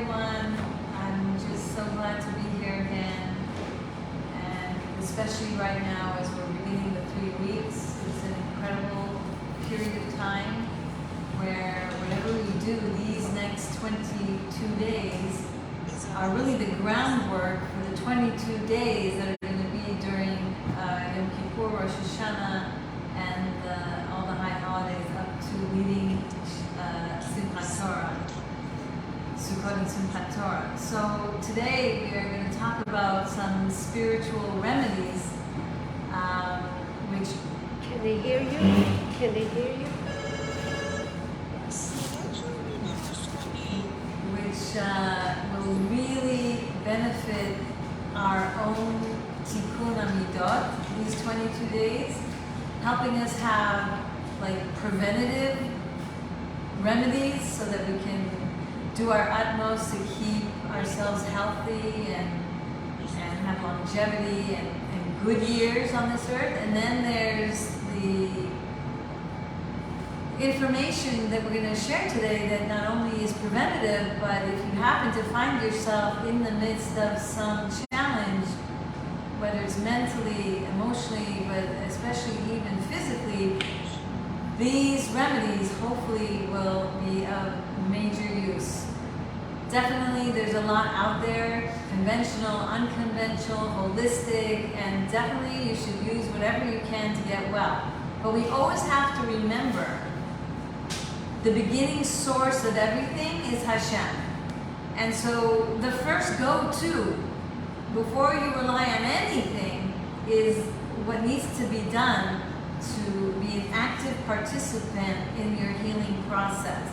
everyone. I'm just so glad to be here again. And especially right now as we're beginning the 3 weeks, it's an incredible period of time where whatever we do, these next 22 days are really the groundwork for the 22 days that are going to be during Yom Kippur, Rosh Hashanah, and all the high holidays up to leading Simchat Torah, Sukkot and Simchat Torah. So today we are going to talk about some spiritual remedies, which... Can they hear you? Can they hear you? Which will really benefit our own tikkun amidot these 22 days, helping us have like preventative remedies so that we can do our utmost to keep ourselves healthy and have longevity and good years on this earth. And then there's the information that we're going to share today that not only is preventative, but if you happen to find yourself in the midst of some challenge, whether it's mentally, emotionally, but especially even physically, these remedies hopefully will be of major use. Definitely there's a lot out there, conventional, unconventional, holistic, and definitely you should use whatever you can to get well. But we always have to remember the beginning source of everything is Hashem. And so the first go-to before you rely on anything is what needs to be done to be an active participant in your healing process.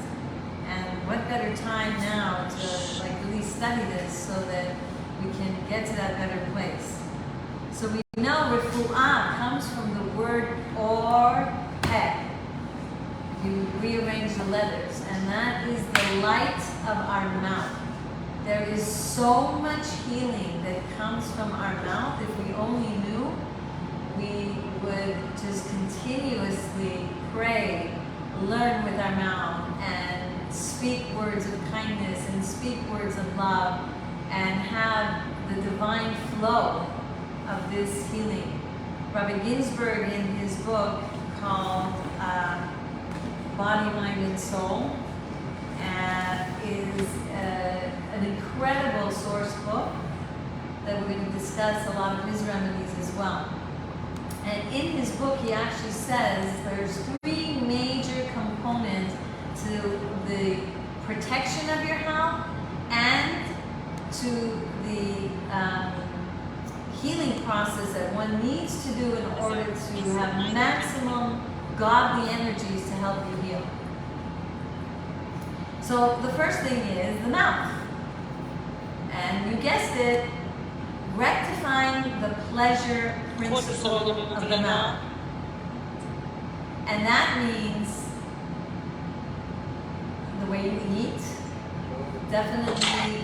And what better time now to really study this so that we can get to that better place. So we know refu'ah comes from the word or peh. You rearrange the letters, and that is the light of our mouth. There is so much healing that comes from our mouth. If we only knew, we would just continuously pray, learn with our mouth, and speak words of kindness and speak words of love, and have the divine flow of this healing. Rabbi Ginsburg, in his book called Body, Mind, and Soul, is an incredible source book that we're going to discuss a lot of his remedies as well. And in his book, he actually says there's 3 major components to the protection of your health and to the healing process that one needs to do in order to have maximum godly energies to help you heal. So the first thing is the mouth. And you guessed it, rectifying the pleasure principle of the mouth. And that means the way you eat definitely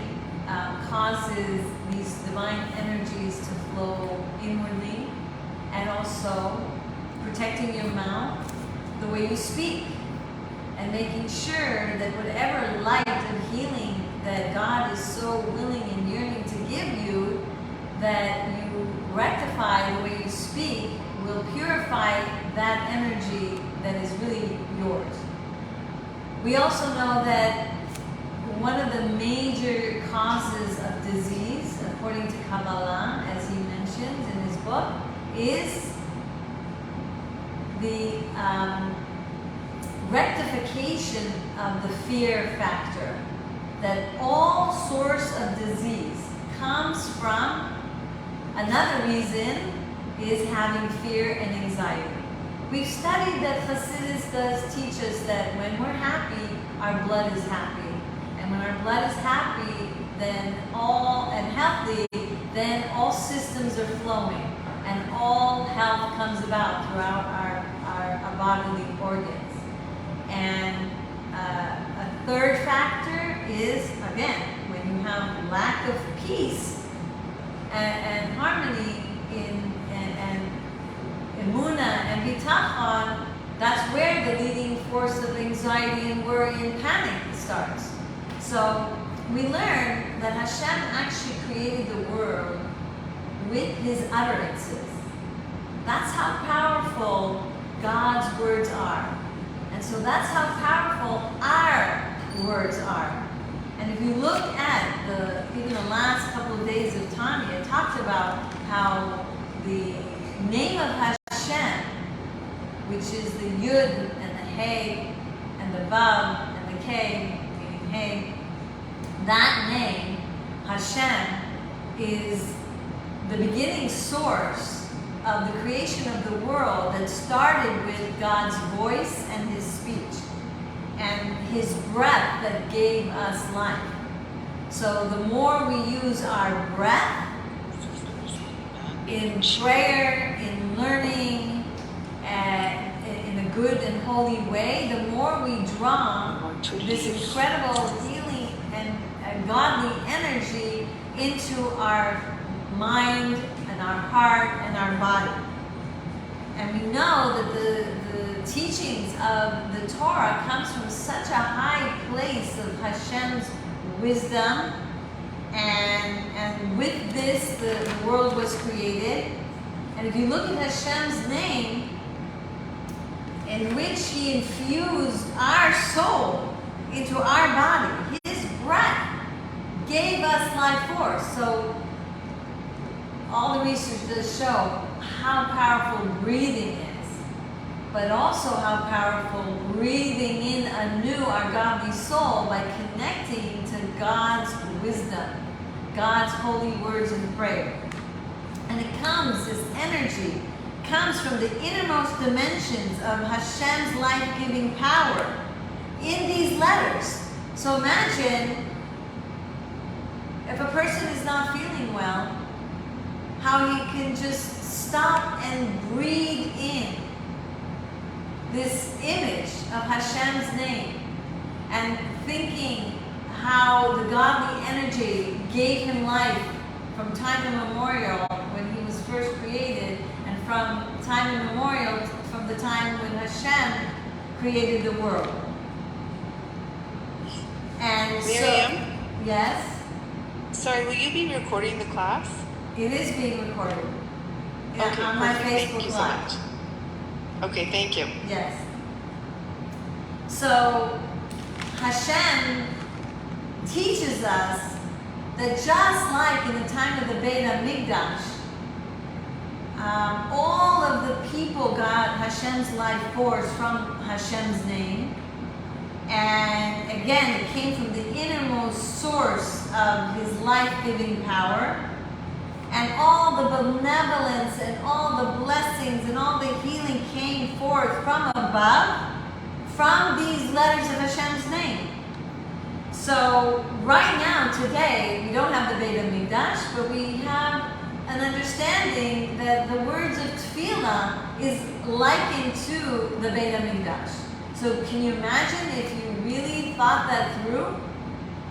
causes these divine energies to flow inwardly, and also protecting your mouth, the way you speak, and making sure that whatever light of healing that God is so willing and yearning to give you, that you rectify the way you speak, will purify that energy that is really yours. We also know that one of the major causes of disease, according to Kabbalah, as he mentions in his book, is the rectification of the fear factor. That all source of disease comes from another reason is having fear and anxiety. We've studied that Hasidus does teach us that when we're happy, our blood is happy. And when our blood is happy, then and healthy, then all systems are flowing and all health comes about throughout our bodily organs. And a third factor is, again, when you have lack of peace and harmony and emunah and bitachon, that's where the leading force of anxiety and worry and panic starts. So we learn that Hashem actually created the world with his utterances. That's how powerful God's words are. And so that's how powerful our words are. And if you look at even the last couple of days of Tanya, it talked about how the name of Hashem, which is the Yud and the Hey and the Vav and the K, meaning Hey, that name, Hashem, is the beginning source of the creation of the world that started with God's voice and his speech and his breath that gave us life. So the more we use our breath in prayer, in learning, in a good and holy way, the more we draw this incredible healing and godly energy into our mind and our heart and our body. And we know that the teachings of the Torah comes from such a high place of Hashem's wisdom, and with this the world was created. And if you look at Hashem's name, in which he infused our soul into our body, his breath gave us life force. So all the research does show how powerful breathing is, but also how powerful breathing in anew our godly soul by connecting to God's wisdom, God's holy words and prayer. And it comes, this energy comes from the innermost dimensions of Hashem's life-giving power in these letters. So imagine if a person is not feeling well, how he can just stop and breathe in this image of Hashem's name and thinking how the godly energy gave him life from time immemorial when he was first created, and from time immemorial from the time when Hashem created the world. And Miriam? so, yes? Sorry, will you be recording the class? It is being recorded. Okay, on my perfect. Thank Facebook you so Live. much. Okay, thank you. Yes. So Hashem teaches us that just like in the time of the Beit HaMikdash, all of the people got Hashem's life force from Hashem's name. And again, it came from the innermost source of his life-giving power. And all the benevolence and all the blessings and all the healing came forth from above, from these letters of Hashem's name. So right now, today, we don't have the Beit HaMikdash, but we have an understanding that the words of Tefillah is likened to the Beit HaMikdash. So can you imagine if you really thought that through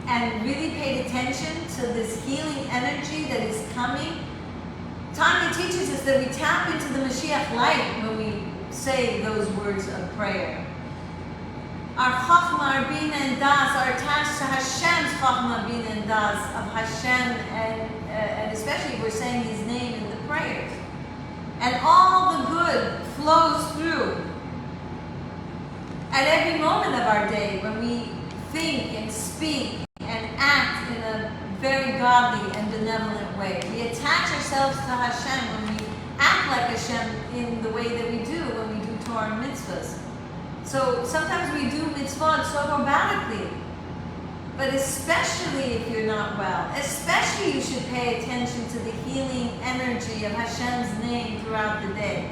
and really paid attention to this healing energy that is coming? Tanya teaches us that we tap into the Mashiach light when we say those words of prayer. Our Hofma, our Bina and Das are attached to Hashem's Hofma, Bina and Das of Hashem, and especially if we're saying his name in the prayers. And all the good flows through at every moment of our day when we think and speak and act in a very godly and benevolent way. We attach ourselves to Hashem when we act like Hashem in the way that we do when we do Torah and mitzvahs. So sometimes we do mitzvot so robotically, but especially if you're not well, especially you should pay attention to the healing energy of Hashem's name throughout the day.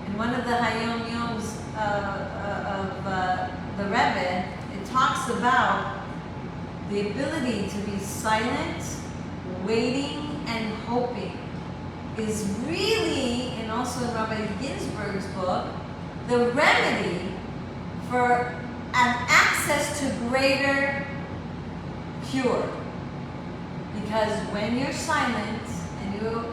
In one of the Hayom Yoms of the Rebbe, it talks about the ability to be silent, waiting, and hoping is really, and also in Rabbi Ginsburg's book, the remedy for an access to greater cure. Because when you're silent and you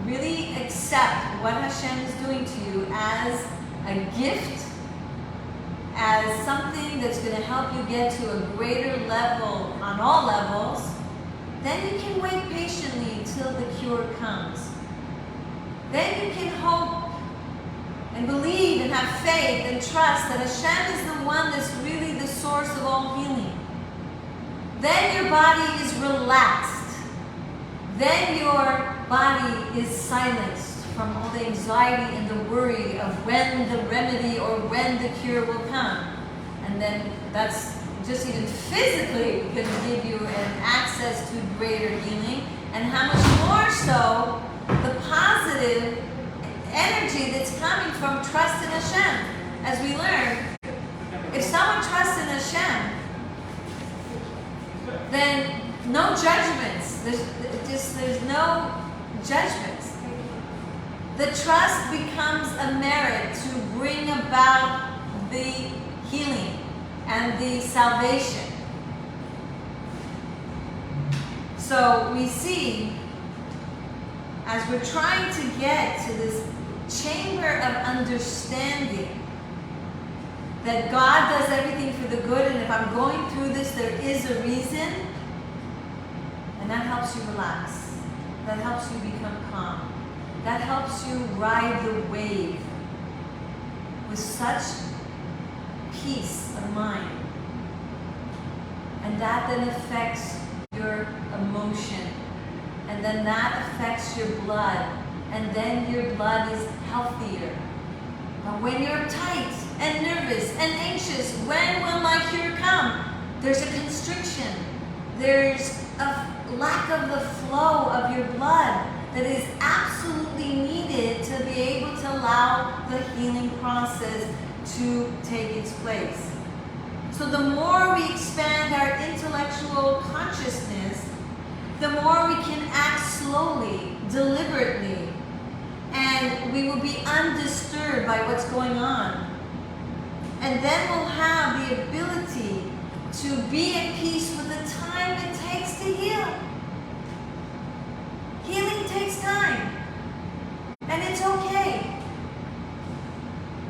really accept what Hashem is doing to you as a gift, as something that's going to help you get to a greater level on all levels, then you can wait patiently until the cure comes. Then you can hope and believe and have faith and trust that Hashem is the one that's really the source of all healing. Then your body is relaxed. Then your body is silenced from all the anxiety and the worry of when the remedy or when the cure will come. And then that's just even physically going to give you an access to greater healing. And how much more so the positive energy that's coming from trust in Hashem. As we learn, if someone trusts in Hashem, then no judgments. There's no judgments. The trust becomes a merit to bring about the healing and the salvation. So we see, as we're trying to get to this chamber of understanding that God does everything for the good, and if I'm going through this, there is a reason, and that helps you relax. That helps you become calm. That helps you ride the wave with such peace of mind. And that then affects your emotion. And then that affects your blood. And then your blood is healthier. But when you're tight and nervous and anxious, when will my cure come? There's a constriction. There's a lack of the flow of your blood that is absolutely needed to be able to allow the healing process to take its place. So the more we expand our intellectual consciousness, the more we can act slowly, deliberately, and we will be undisturbed by what's going on. And then we'll have the ability to be at peace with the time it takes to heal. Healing takes time. And it's okay.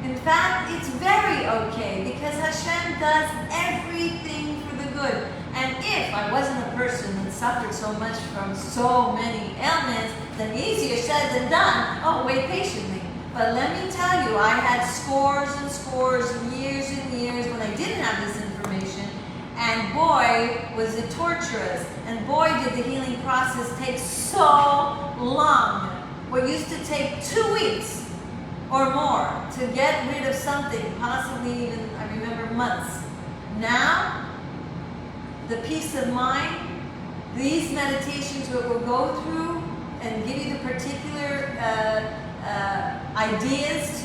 In fact, it's very okay because Hashem does everything for the good. And if I wasn't a person that suffered so much from so many ailments, then easier said than done. Oh, wait patiently. But let me tell you, I had scores and scores, years and years when I didn't have this information. And boy, was it torturous. And boy, did the healing process take so long. What used to take 2 weeks or more to get rid of something, possibly even, I remember, months. Now, the peace of mind, these meditations will go through and give you the particular ideas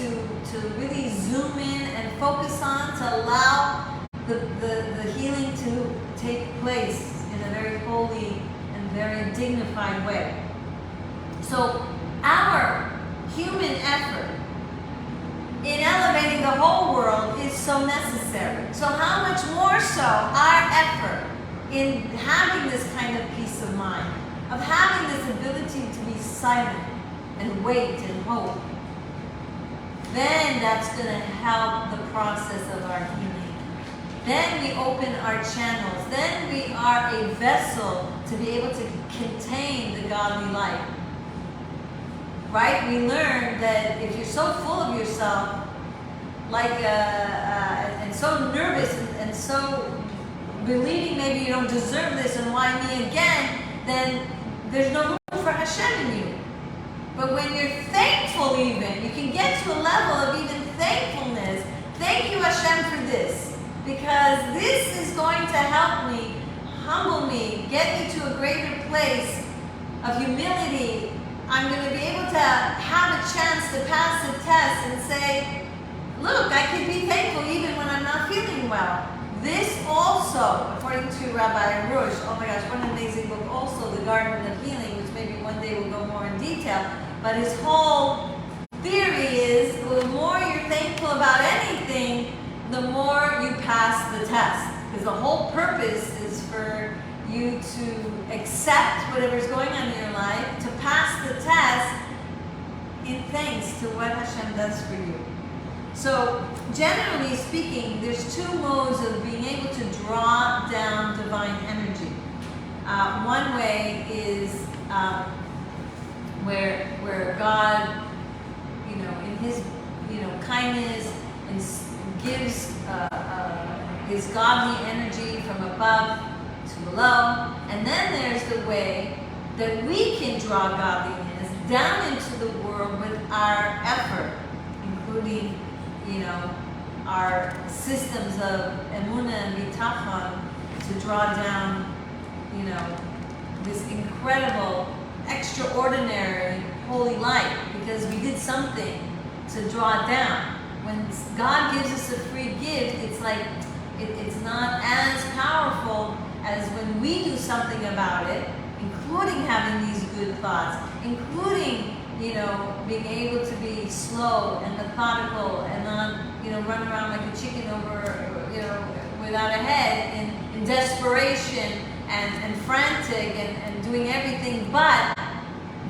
to really zoom in and focus on to allow the healing to take place in a very holy and very dignified way. So our human effort in elevating the whole world is so necessary. So how much more so our effort in having this kind of peace of mind, of having this ability to be silent and wait and hope, then that's going to help the process of our healing. Then we open our channels. Then we are a vessel to be able to contain the godly light. Right? We learn that if you're so full of yourself, like and so nervous and so believing maybe you don't deserve this and why me again, then there's no room for Hashem in you. But when you're thankful even, you can get to a level of even thankfulness. Thank you Hashem for this, because this is going to help me, humble me, get me to a greater place of humility. I'm going to be able to have a chance to pass the test and say, look, I can be thankful even when I'm not feeling well. This also, according to Rabbi Arush, oh my gosh, what an amazing book, also The Garden of Healing, which maybe one day we'll go more in detail, but his whole theory is the more you're thankful about anything, the more you pass the test. Because the whole purpose is for you to accept whatever's going on in your life, to pass the test in thanks to what Hashem does for you. So, generally speaking, there's two modes of being able to draw down divine energy. One way is where God, in His, kindness, and gives His godly energy from above to below, and then there's the way that we can draw godliness down into the world with our effort, including, our systems of emunah and bitachon, to draw down, this incredible, extraordinary holy light, because we did something to draw it down. When God gives us a free gift, it's like, it's not as powerful as when we do something about it, including having these good thoughts, including, being able to be slow and methodical and not, run around like a chicken without a head in desperation and frantic and doing everything. But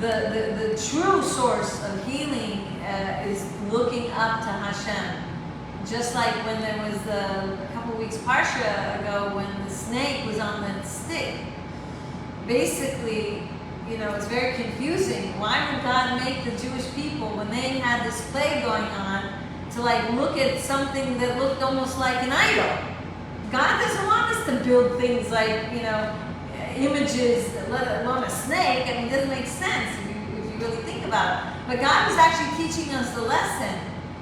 the true source of healing is looking up to Hashem. Just like when there was a couple weeks Parsha ago when the snake was on that stick. Basically, it's very confusing. Why would God make the Jewish people, when they had this plague going on, to look at something that looked almost like an idol? God doesn't want us to build things like, images, let alone a snake. It doesn't make sense if you really think about it. But God was actually teaching us the lesson.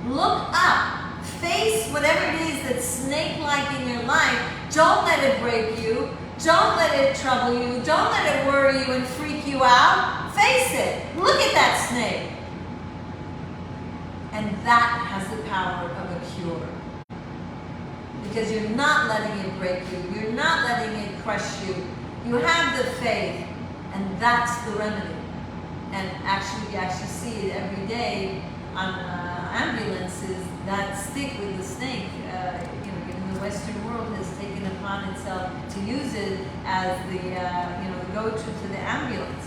Look up. Face whatever it is that's snake-like in your life. Don't let it break you. Don't let it trouble you. Don't let it worry you and freak you out. Face it. Look at that snake. And that has the power of a cure. Because you're not letting it break you. You're not letting it crush you. You have the faith. And that's the remedy. And actually, you actually see it every day on ambulances, that stick with the snake. Even the Western world has taken upon itself to use it as the go-to to the ambulance.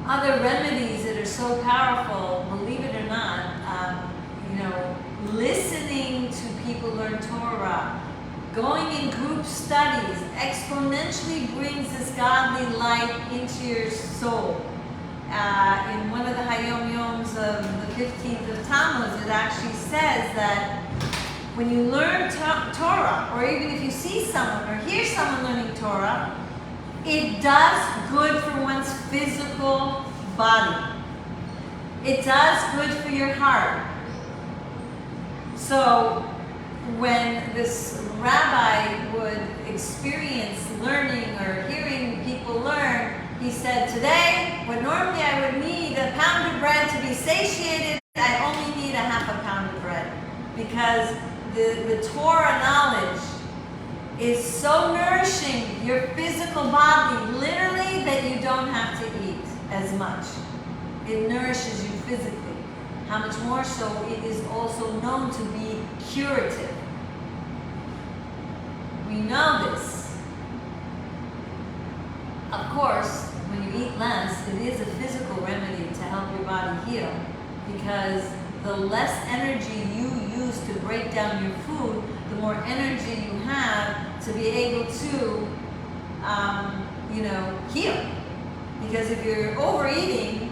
Other remedies that are so powerful, believe it or not, listening to people learn Torah, going in group studies exponentially brings this godly light into your soul. In one of the Hayom Yoms of the 15th of Tammuz, it actually says that when you learn Torah, or even if you see someone or hear someone learning Torah, it does good for one's physical body. It does good for your heart. So when this rabbi would experience learning or hearing people learn, he said, today, when normally I would need a pound of bread to be satiated, I only need a half a pound of bread. Because the Torah knowledge is so nourishing your physical body, literally, that you don't have to eat as much. It nourishes you physically. How much more so it is also known to be curative. We know this. Of course, when you eat less, it is a physical remedy to help your body heal, because the less energy you use to break down your food, the more energy you have to be able to, heal. Because if you're overeating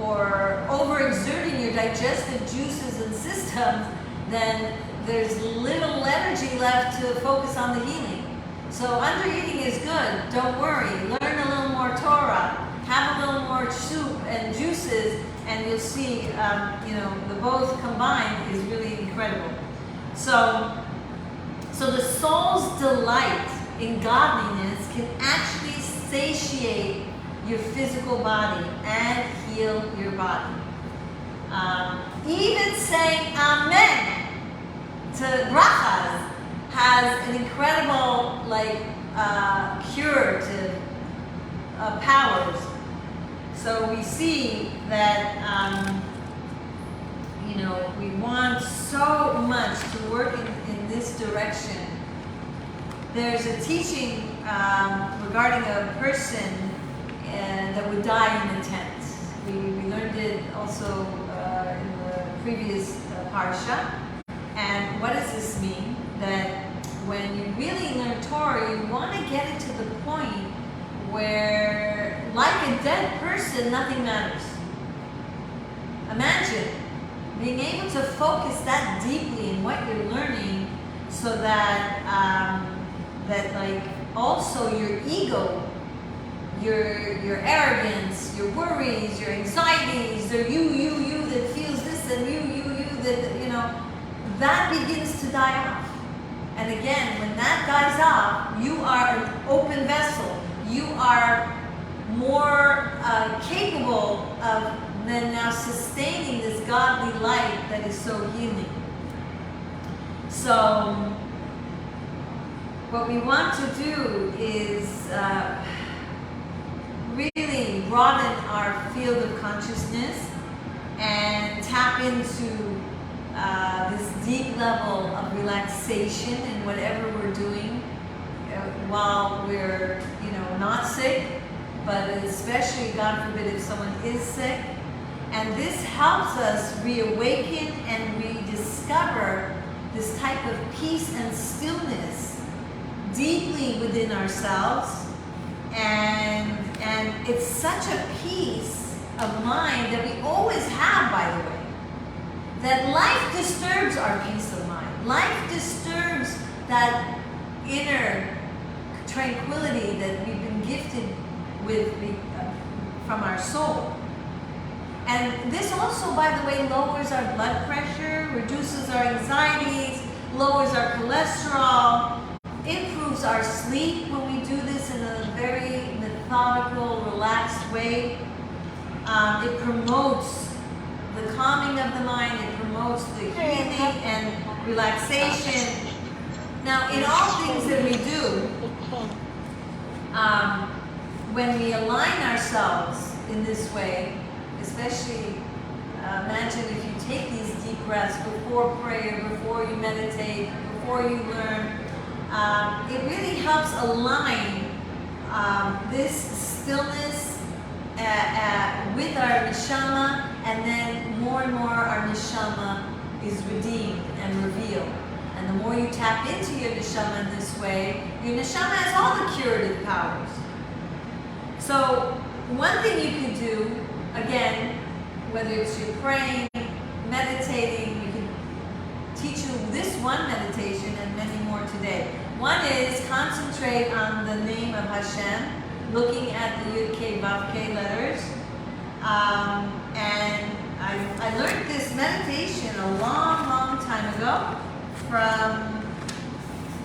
or overexerting your digestive juices and systems, then there's little energy left to focus on the healing. So undereating is good. Don't worry. Learn a little more Torah. Have a little more soup and juices, and you'll see, the both combined is really incredible. So the soul's delight in godliness can actually satiate your physical body and heal your body. Even saying Amen to brachas has an incredible, curative powers. So we see that, we want so much to work in this direction. There's a teaching regarding a person that would die in a tent. We learned it also in the previous parsha. And what does this mean? That when you really learn Torah, you want to get it to the point where, like a dead person, nothing matters. Imagine being able to focus that deeply in what you're learning, so that that like also your ego, your arrogance, your worries, your anxieties, the you that feels this and you that, you know, that begins to die off. And again, when that dies off, you are an open vessel. You are more capable of then now sustaining this godly light that is so healing. So what we want to do is really broaden our field of consciousness and tap into this deep level of relaxation in whatever we're doing while we're, you know, not sick, but especially, God forbid, if someone is sick. And this helps us reawaken and rediscover this type of peace and stillness deeply within ourselves. And it's such a peace of mind that we always have, by the way, that life disturbs our peace of mind. Life disturbs that inner tranquility that we've been gifted with from our soul. And this also, by the way, lowers our blood pressure, reduces our anxieties, lowers our cholesterol, improves our sleep when we do this in a very methodical, relaxed way. It promotes the calming of the mind, it promotes the healing and relaxation. Now, in all things that we do, when we align ourselves in this way, especially imagine if you take these deep breaths before prayer, before you meditate, before you learn, it really helps align this stillness with our neshama, and then more and more our neshama is redeemed and revealed. And the more you tap into your neshama in this way, your neshama has all the curative powers. So one thing you could do, again, whether it's you're praying, meditating, we can teach you this one meditation and many more today. One is concentrate on the name of Hashem, looking at the Yud K Vav K letters. And I learned this meditation a long, long time ago from,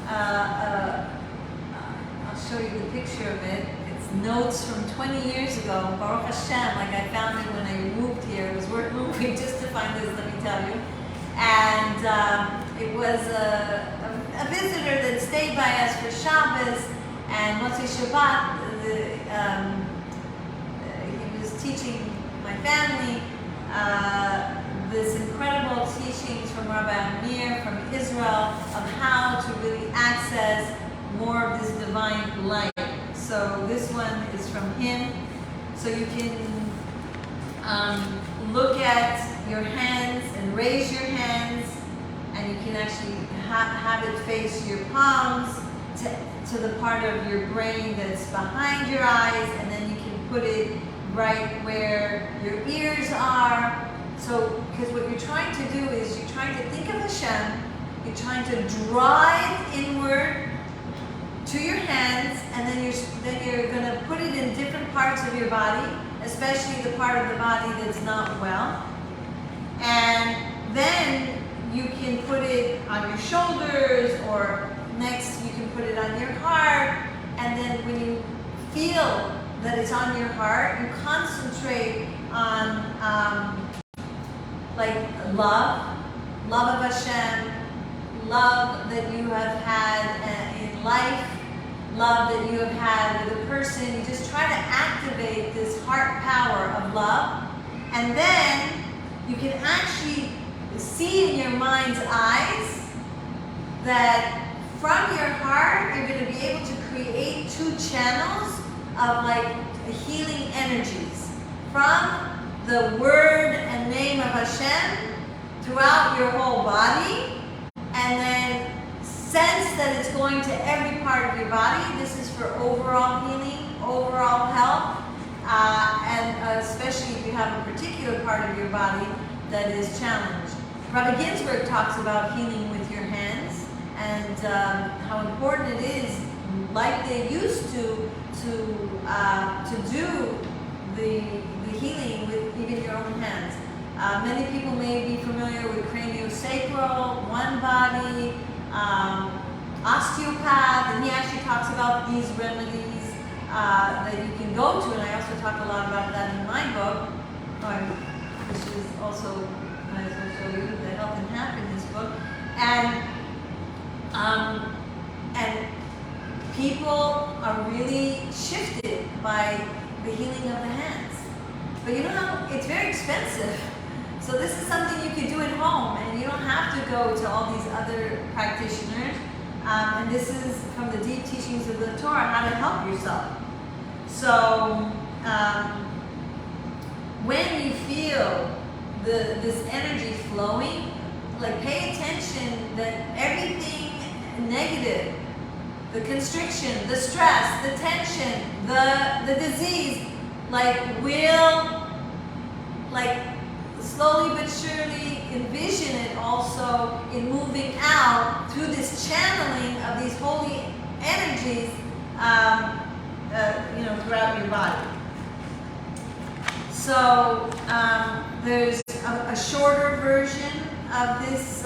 I'll show you the picture of it. It's notes from 20 years ago, Baruch Hashem, like I found it when I moved here. It was worth moving just to find this, let me tell you. And it was a visitor that stayed by us for Shabbos, and Motzei Shabbat, he was teaching my family this incredible teachings from Rabbi Amir from Israel of how to really access more of this divine light. So this one is from him. So you can look at your hands and raise your hands, and you can actually have it face your palms to the part of your brain that's behind your eyes, and then you can put it right where your ears are. So, because what you're trying to do is you're trying to think of Hashem, you're trying to drive inward to your hands, and then you're going to put it in different parts of your body, especially the part of the body that's not well. And then you can put it on your shoulders, or next you can put it on your heart. And then when you feel that it's on your heart, you concentrate on like love of Hashem, love that you have had in life, love that you have had with a person. You just try to activate this heart power of love, and then you can actually see in your mind's eyes that from your heart you're going to be able to create two channels of like healing energies from the word and name of Hashem throughout your whole body, and then sense that it's going to every part of your body. This is for overall healing, overall health, and especially if you have a particular part of your body that is challenged. Rabbi Ginsburg talks about healing with your hands and how important it is, like they used to do the healing with even your own hands. Many people may be familiar with craniosacral, one body, osteopath, and he actually talks about these remedies that you can go to, and I also talk a lot about that in my book, which is also, I might as well show you, the Health and Happiness book, and people are really shifted by the healing of the hands. But you know how it's very expensive. So this is something you can do at home, and you don't have to go to all these other practitioners. And this is from the deep teachings of the Torah, how to help yourself. So when you feel this energy flowing, like pay attention that everything negative, the constriction, the stress, the tension, the disease, will slowly but surely envision it also in moving out through this channeling of these holy energies, throughout your body. So there's a shorter version of this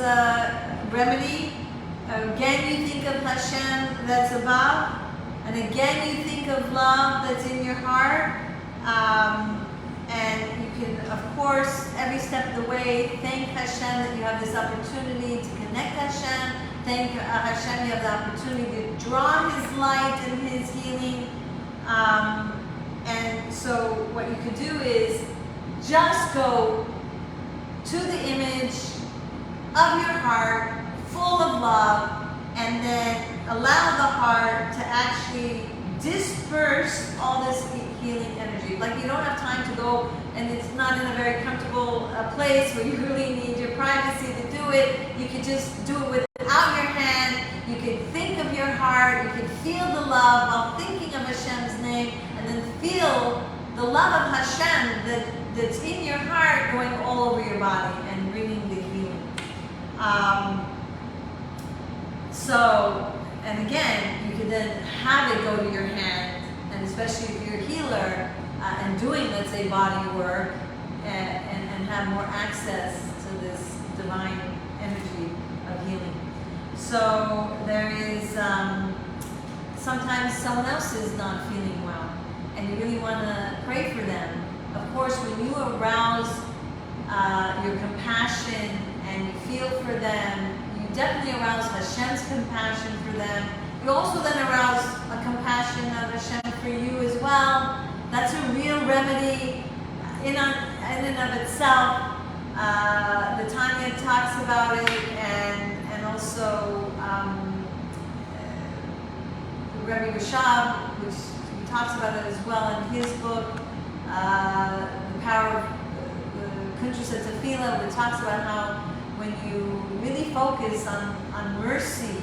remedy. Again, you think of Hashem that's above, and again you think of love that's in your heart. And you can, of course, every step of the way, thank Hashem that you have this opportunity to connect Hashem. Thank Hashem you have the opportunity to draw His light and His healing. And so what you could do is just go to the image of your heart, full of love, and then allow the heart to actually disperse all this healing energy. Like you don't have time to go, and it's not in a very comfortable place where you really need your privacy to do it. You could just do it without your hand. You could think of your heart. You could feel the love while thinking of Hashem's name, and then feel the love of Hashem that's in your heart going all over your body and bringing the healing. And again, you can then have it go to your hand, and especially if you're a healer and doing, let's say, body work, and have more access to this divine energy of healing. So there is, sometimes someone else is not feeling well, and you really want to pray for them. Of course, when you arouse your compassion and you feel for them, you definitely arouse Hashem's compassion for them. You also then arouse a compassion of Hashem for you as well. That's a real remedy in and of itself. The Tanya talks about it, and also Miriam Yerushalmi, which he talks about it as well in his book, The Power of the Kuntrus Tefillah, where it talks about how when you really focus on mercy,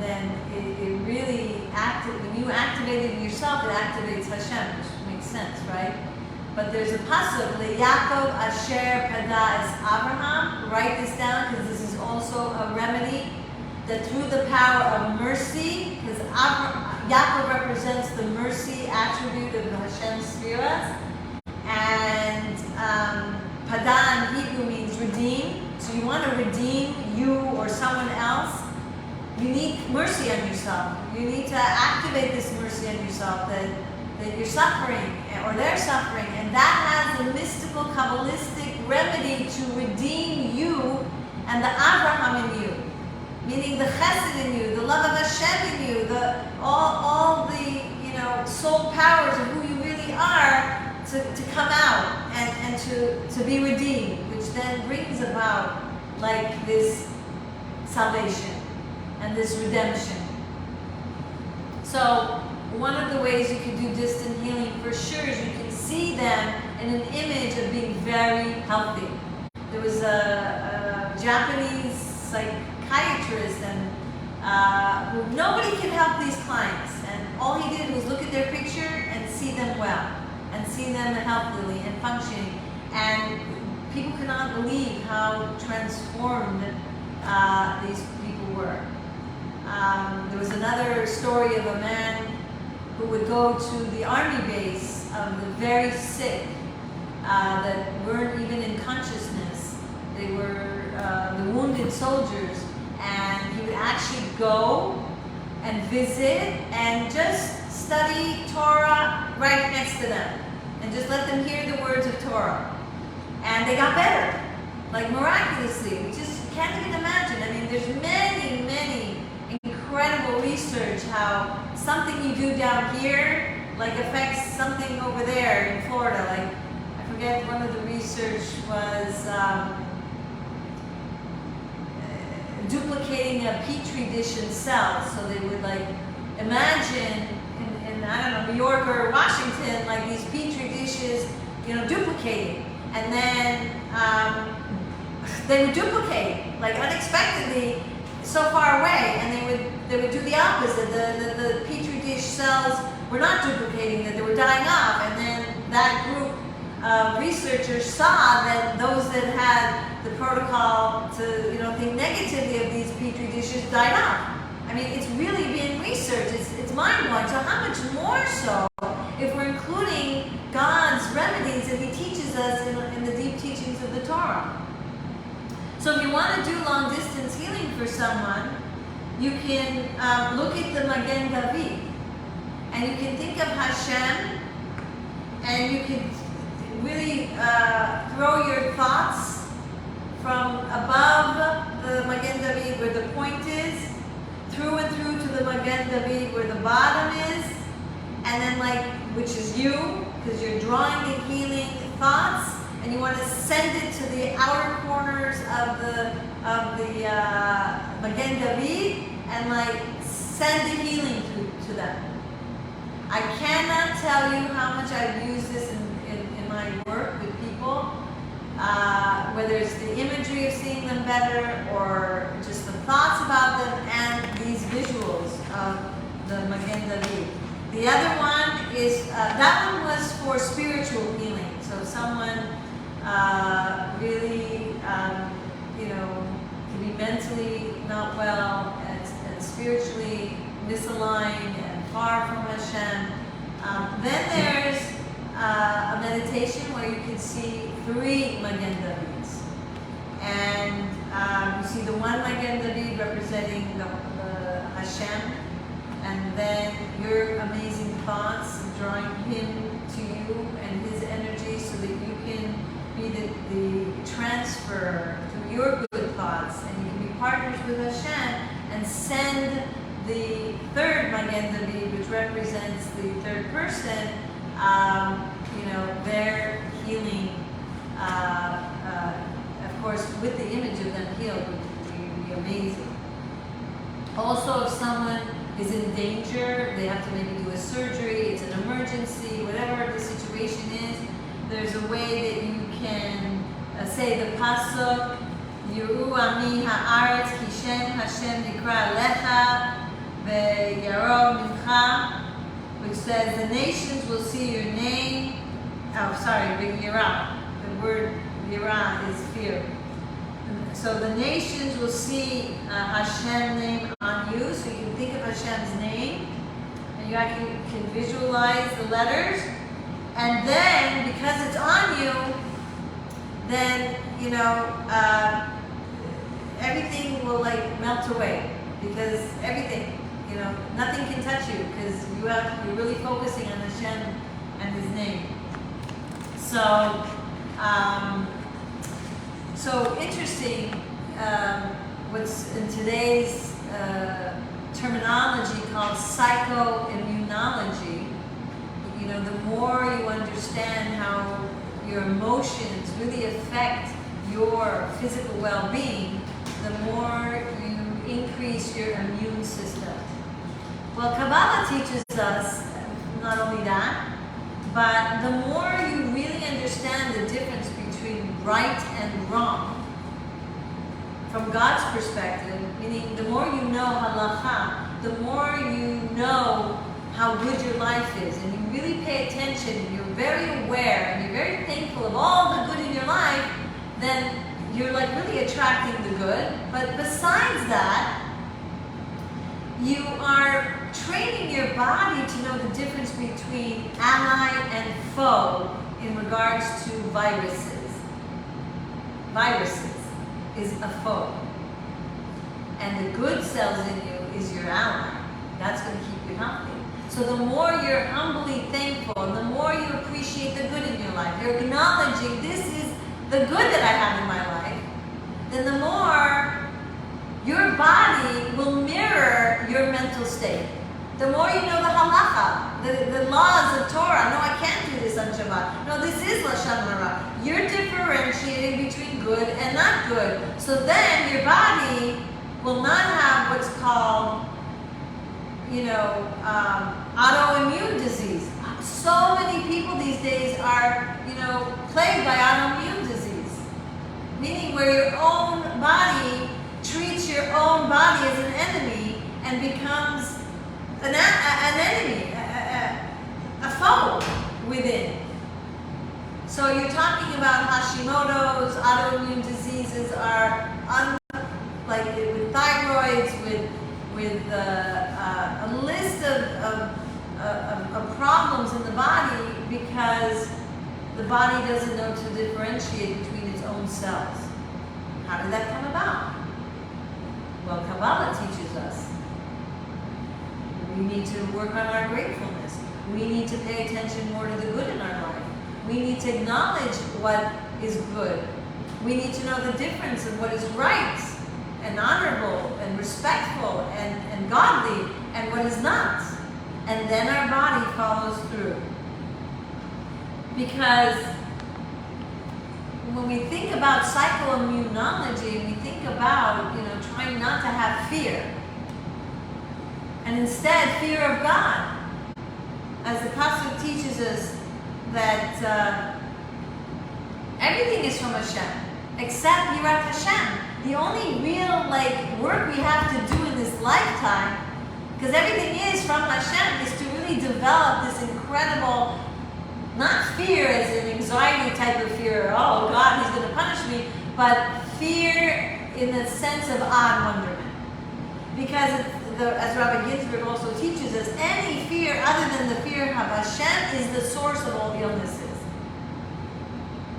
then it really when you activate it in yourself, it activates Hashem, which makes sense, right? But there's a pasuk, Yaakov Asher Pada es Abraham. Write this down, because this is also a remedy, that through the power of mercy, because Yaakov represents the mercy attribute of the Hashem Sfiras, and Pada in Hebrew means redeem. So you want to redeem you or someone else, you need mercy on yourself. You need to activate this mercy on yourself, that you're suffering or they're suffering, and that has a mystical, Kabbalistic remedy to redeem you and the Abraham in you, meaning the Chesed in you, the love of Hashem in you, all the soul powers of who you really are to come out and to be redeemed, which then brings about like this salvation and this redemption. So one of the ways you can do distant healing for sure is you can see them in an image of being very healthy. there was a Japanese psychiatrist and who nobody could help these clients, and all he did was look at their picture and see them well, and see them healthily and functioning, and people could not believe how transformed these people were. There was another story of a man who would go to the army base of the very sick that weren't even in consciousness. They were the wounded soldiers, and he would actually go and visit and just study Torah right next to them and just let them hear the words of Torah. And they got better, like miraculously. We just can't even imagine. I mean, there's many, many incredible research how something you do down here like affects something over there in Florida. Like, I forget, one of the research was duplicating a petri dish in cells. So they would like imagine in I don't know, New York or Washington, like these petri dishes, you know, duplicating, and then they would duplicate like unexpectedly so far away, and they would do the opposite. The petri dish cells were not duplicating; that they were dying off, and then that group of researchers saw that those that had the protocol to, you know, think negatively of these petri dishes died off. I mean, it's really being researched. It's mind-blowing. So how much more so if we're including God's remedies that He teaches us in the deep teachings of the Torah? So if you want to do long-distance healing for someone, you can look at the Magen David, and you can think of Hashem, and you can really throw your thoughts from above the Magen David where the point is, through and through to the Magen David where the bottom is, and then like, which is you, because you're drawing and healing thoughts, and you want to send it to the outer corners of the Magen David, and like send the healing to them. I cannot tell you how much I've used this in my work with people, whether it's the imagery of seeing them better or just the thoughts about them and these visuals of the Magen David. The other one is, that one was for spiritual healing. So someone really, you know, can be mentally not well and spiritually misaligned and far from Hashem. Then there's a meditation where you can see 3 Magen Davids. And you see the one Magen David representing the Hashem, and then your amazing thoughts drawing him to you and his energy so that you can be the transfer through your good thoughts, and you can be partners with Hashem and send the 3rd Magen David, which represents the 3rd person, you know, their healing, of course, with the image of them healed would be amazing. Also, if someone is in danger, they have to maybe do a surgery, it's an emergency, whatever the situation is, there's a way that you can say the pasuk, Yiru ami ha'aretz ki shem Hashem nikra alecha ve'yaro mincha, which says the nations will see your name. Oh, sorry, ve'yira. The word yira is fear. So the nations will see Hashem's name on you, so you can think of Hashem's name, and you actually can visualize the letters, and then because it's on you, then you know everything will like melt away, because everything, you know, nothing can touch you because you're really focusing on Hashem and His name. So. So interesting, what's in today's terminology called psychoimmunology. You know, the more you understand how your emotions really affect your physical well-being, the more you increase your immune system. Well, Kabbalah teaches us not only that, but the more you really understand the difference between between right and wrong from God's perspective, meaning the more you know halacha, the more you know how good your life is, and you really pay attention, and you're very aware, and you're very thankful of all the good in your life, then you're like really attracting the good. But besides that, you are training your body to know the difference between ally and foe in regards to viruses. Viruses is a foe. And the good cells in you is your ally. That's going to keep you healthy. So the more you're humbly thankful, and the more you appreciate the good in your life, you're acknowledging this is the good that I have in my life, then the more your body will mirror your mental state. The more you know the halacha, the laws of Torah. No, I can't do this on Shabbat. No, this is Lashon Hara. You're differentiating between good and not good. So then your body will not have what's called, autoimmune disease. So many people these days are, plagued by autoimmune disease. Meaning where your own body treats your own body as an enemy and becomes an enemy, a foe within. So you're talking about Hashimoto's, autoimmune diseases are like with thyroids, with a list of problems in the body because the body doesn't know to differentiate between its own cells. How did that come about? Well, Kabbalah teaches us. We need to work on our gratefulness. We need to pay attention more to the good in our life. We need to acknowledge what is good. We need to know the difference of what is right and honorable and respectful and godly and what is not. And then our body follows through. Because when we think about psychoimmunology, we think about, trying not to have fear. And instead, fear of God. As the pasuk teaches us that everything is from Hashem, except Yirat Hashem. The only real work we have to do in this lifetime, because everything is from Hashem, is to really develop this incredible, not fear as an anxiety type of fear, oh God, He's going to punish me, but fear in the sense of awe and wonderment. Because as Rabbi Ginsburg also teaches us, any fear other than the fear of Hashem is the source of all illnesses.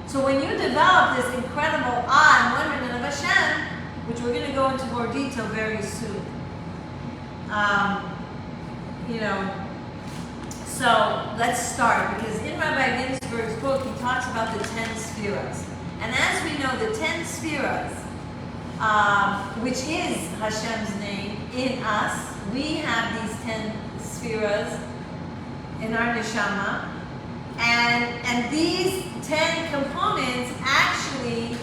So when you develop this incredible awe and wonderment of Hashem, which we're going to go into more detail very soon, so let's start, because in Rabbi Ginsburg's book, he talks about the 10 spheres. And as we know, the 10 spheres, which is Hashem's name in us, we have these 10 spheres in our neshama. And these 10 components actually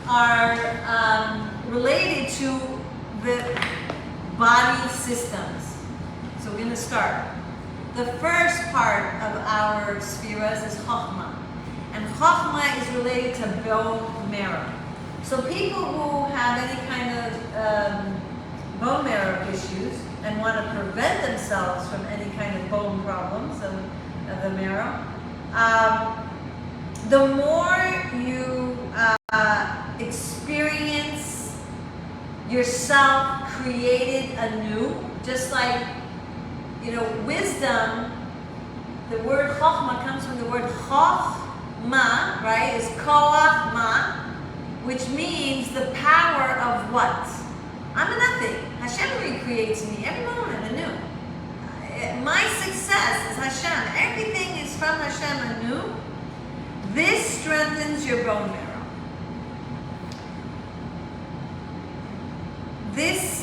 are related to the body systems. So we're going to start. The first part of our spheres is Hofma. And Hofma is related to bone marrow. So people who have any kind of bone marrow issues and want to prevent themselves from any kind of bone problems of the marrow, the more you experience yourself created anew, just like, wisdom, the word Chokmah comes from the word Chokmah, right, is Koach Ma, which means the power of what? I'm a nothing. Hashem recreates me every moment anew. My success is Hashem. Everything is from Hashem anew. This strengthens your bone marrow. This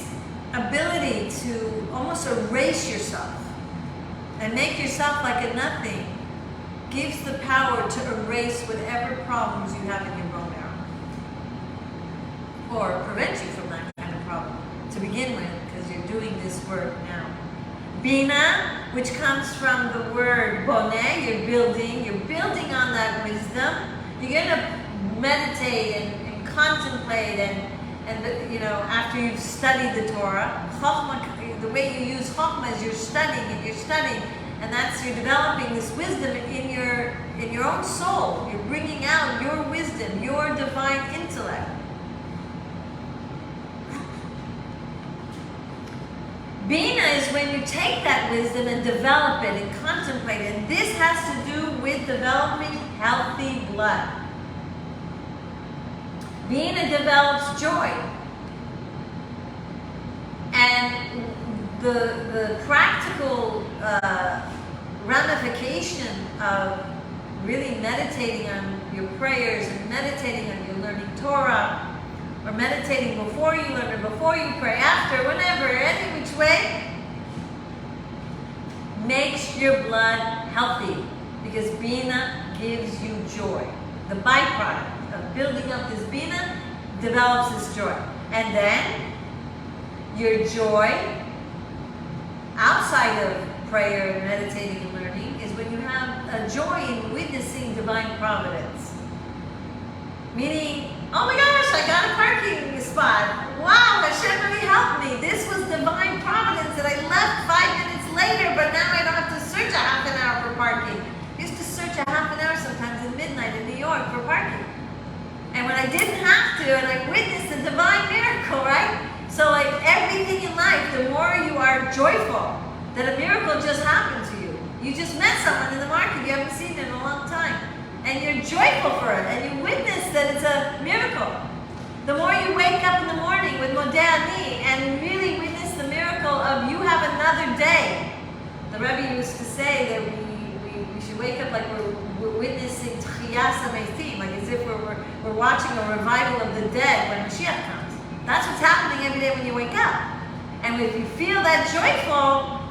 ability to almost erase yourself and make yourself like a nothing gives the power to erase whatever problems you have in your bone marrow, or prevent you from that kind of problem to begin with, because you're doing this work now. Bina, which comes from the word boneh, you're building on that wisdom. You're going to meditate and contemplate and you know, after you've studied the Torah, Hofma, the way you use Hofma is you're studying, and that's you're developing this wisdom in your own soul. You're bringing out your wisdom, your divine intellect. Bina is when you take that wisdom and develop it and contemplate it. And this has to do with developing healthy blood. Bina develops joy. And the practical ramification of really meditating on your prayers and meditating on your learning Torah, or meditating before you learn or before you pray, after, whenever, any which way, makes your blood healthy, because Bina gives you joy. The byproduct of building up this Bina develops this joy. And then your joy outside of prayer and meditating and learning is when you have a joy in witnessing divine providence. Meaning, oh my gosh, I got a parking spot. Wow, Hashem really helped me. This was divine providence that I left 5 minutes later, but now I don't have to search a half an hour for parking. I used to search a half an hour sometimes at midnight in New York for parking. And when I didn't have to, and I witnessed a divine miracle, right? So like everything in life, the more you are joyful that a miracle just happened to you. You just met someone in the market you haven't seen in a long time. And you're joyful for it, and you witness that it's a miracle. The more you wake up in the morning with Modeh Ani and really witness the miracle of you have another day. The Rebbe used to say that we should wake up like we're witnessing Tchiyas HaMeitim, like as if we're watching a revival of the dead when Mashiach comes. That's what's happening every day when you wake up. And if you feel that joyful,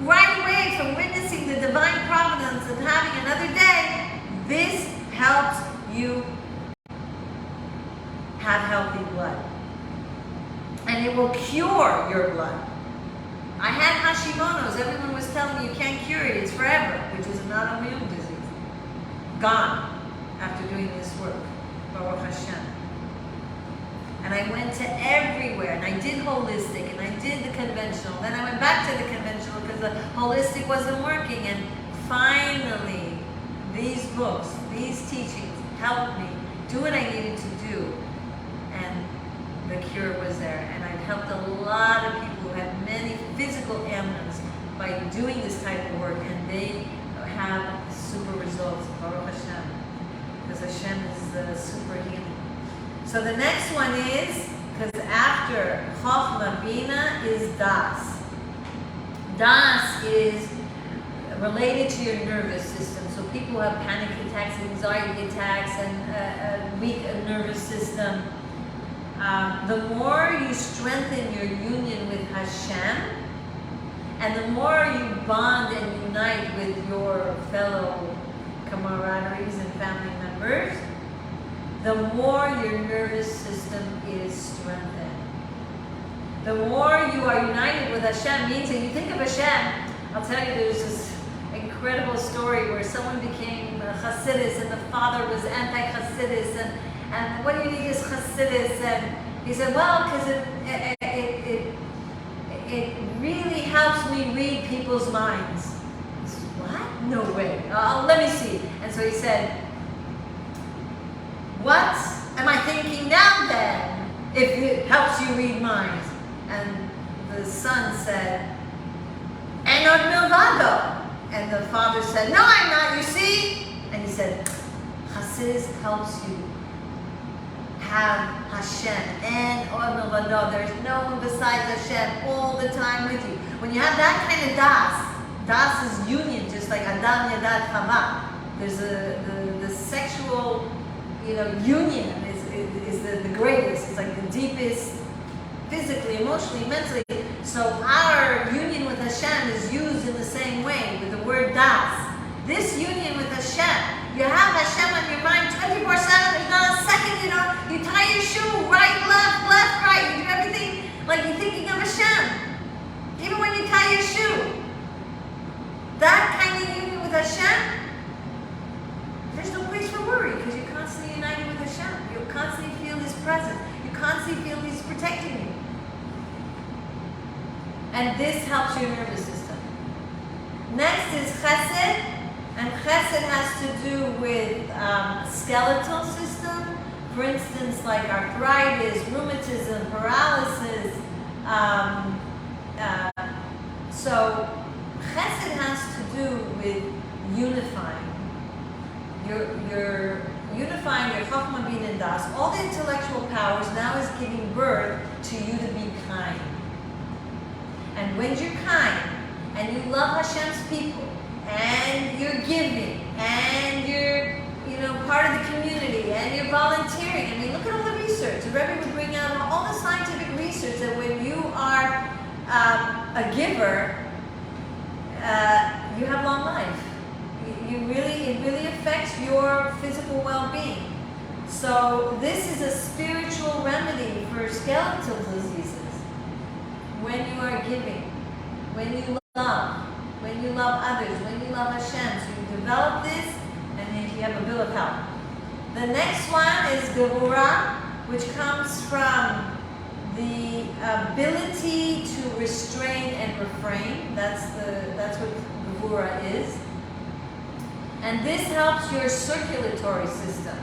right away from witnessing the divine providence and having another day, this helps you have healthy blood. And it will cure your blood. I had Hashimoto's. Everyone was telling me you can't cure it. It's forever, which is an autoimmune disease. Gone after doing this work. Baruch Hashem. And I went to everywhere. And I did holistic. And I did the conventional. Then I went back to the conventional because the holistic wasn't working. And finally, these books, these teachings helped me do what I needed to do, and the cure was there. And I've helped a lot of people who had many physical ailments by doing this type of work, and they have super results, Baruch Hashem, because Hashem is the super healing. So the next one is, because after Hofma, Bina is Das. Das is related to your nervous system. So people who have panic attacks, anxiety attacks, and a weak nervous system. The more you strengthen your union with Hashem, and the more you bond and unite with your fellow camaraderies and family members, the more your nervous system is strengthened. The more you are united with Hashem means that you think of Hashem. I'll tell you, there's this incredible story where someone became Hasidus and the father was anti-Hasidus, and what do you think is Hasidus? And he said, well, because it really helps me read people's minds. He said, what? No way. Let me see. And so he said, what am I thinking now then, if it helps you read minds? And the son said, Enod Milvado. And the father said, no, I'm not, you see? And he said, Hasidus helps you have Hashem. And Enod Milvado, there's no one besides Hashem all the time with you. When you have that kind of das is union, just like Adam Yadad Chava. There's the sexual, union is the greatest. It's like the deepest, physically, emotionally, mentally. So our union with Hashem is used in the same way with the word das. This union with Hashem, you have Hashem on your mind 24/7. There's not a second, you tie your shoe right, left, right. You do everything like you're thinking of Hashem. Even when you tie your shoe. That kind of union with Hashem, there's no place for worry because you're constantly united with Hashem. And this helps your nervous system. Next is chesed, and chesed has to do with skeletal system. For instance, like arthritis, rheumatism, paralysis. So chesed has to do with unifying. You're unifying your Hofma, Bin, and Das. All the intellectual powers now is giving birth to you to be kind. And when you're kind, and you love Hashem's people, and you're giving, and you're part of the community, and you're volunteering. I mean, look at all the research. The Rebbe would bring out all the scientific research that when you are a giver, you have long life. It really affects your physical well-being. So this is a spiritual remedy for skeletal diseases. When you are giving, when you love others, when you love Hashem, so you develop this, and then you have a bill of health. The next one is Gevurah, which comes from the ability to restrain and refrain. That's what Gevurah is. And this helps your circulatory system.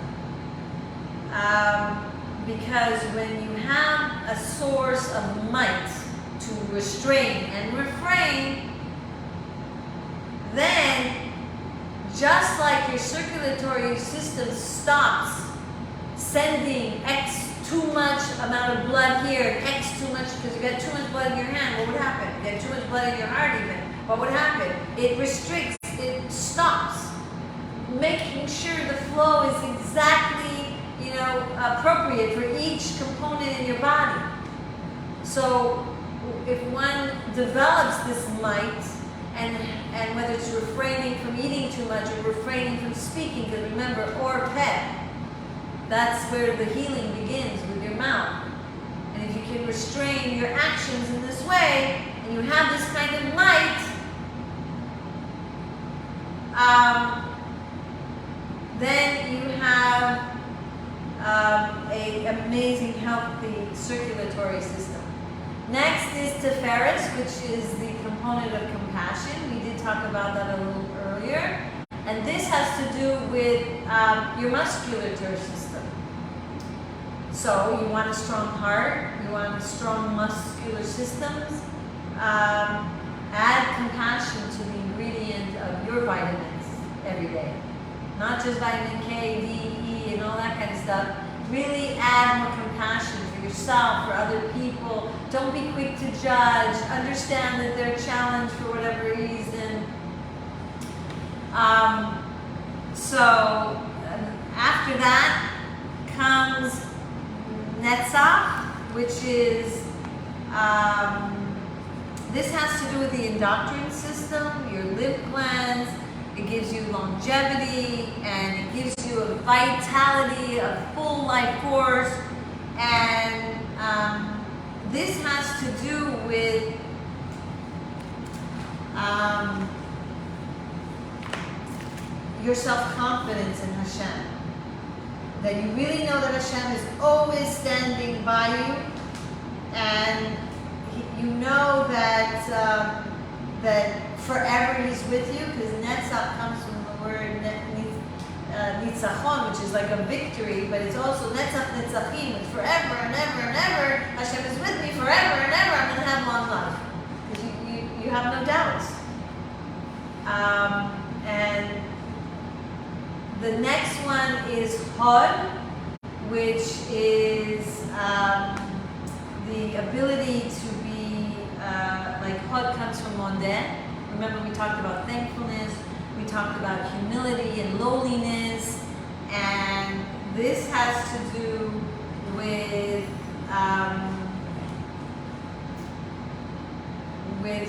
Because when you have a source of might to restrain and refrain, then just like your circulatory system stops sending X too much amount of blood here, X too much, because you got too much blood in your hand, what would happen? You got too much blood in your heart even, what would happen? It restricts, it stops, making sure the flow is exactly, appropriate for each component in your body. So if one develops this might, and whether it's refraining from eating too much or refraining from speaking, because remember, or pet, that's where the healing begins, with your mouth. And if you can restrain your actions in this way, and you have this kind of might, then you have an amazing, healthy circulatory system. Next is Tiferes, which is the component of compassion. We did talk about that a little earlier. And this has to do with your musculature system. So you want a strong heart, you want strong muscular systems. Add compassion to the ingredient of your vitamins every day. Not just vitamin K, D, E, and all that kind of stuff. Really add more compassion for yourself, for other people. Don't be quick to judge. Understand that they're challenged for whatever reason. So after that comes Nessa, which is, this has to do with the endocrine system, your lymph glands. It gives you longevity, and it gives you a vitality, a full life force. And this has to do with your self-confidence in Hashem. That you really know that Hashem is always standing by you, and you know that that forever He's with you, because Netzach comes from the word Nitzachon, which is like a victory, but it's also Netzach Nitzachim, which forever and ever and ever, Hashem is with me forever and ever, I'm going to have long life. Because you have no doubts. And the next one is Hod, which is the ability to be, like Hod comes from Mondeh. Remember, we talked about thankfulness, we talked about humility and lowliness, and this has to do with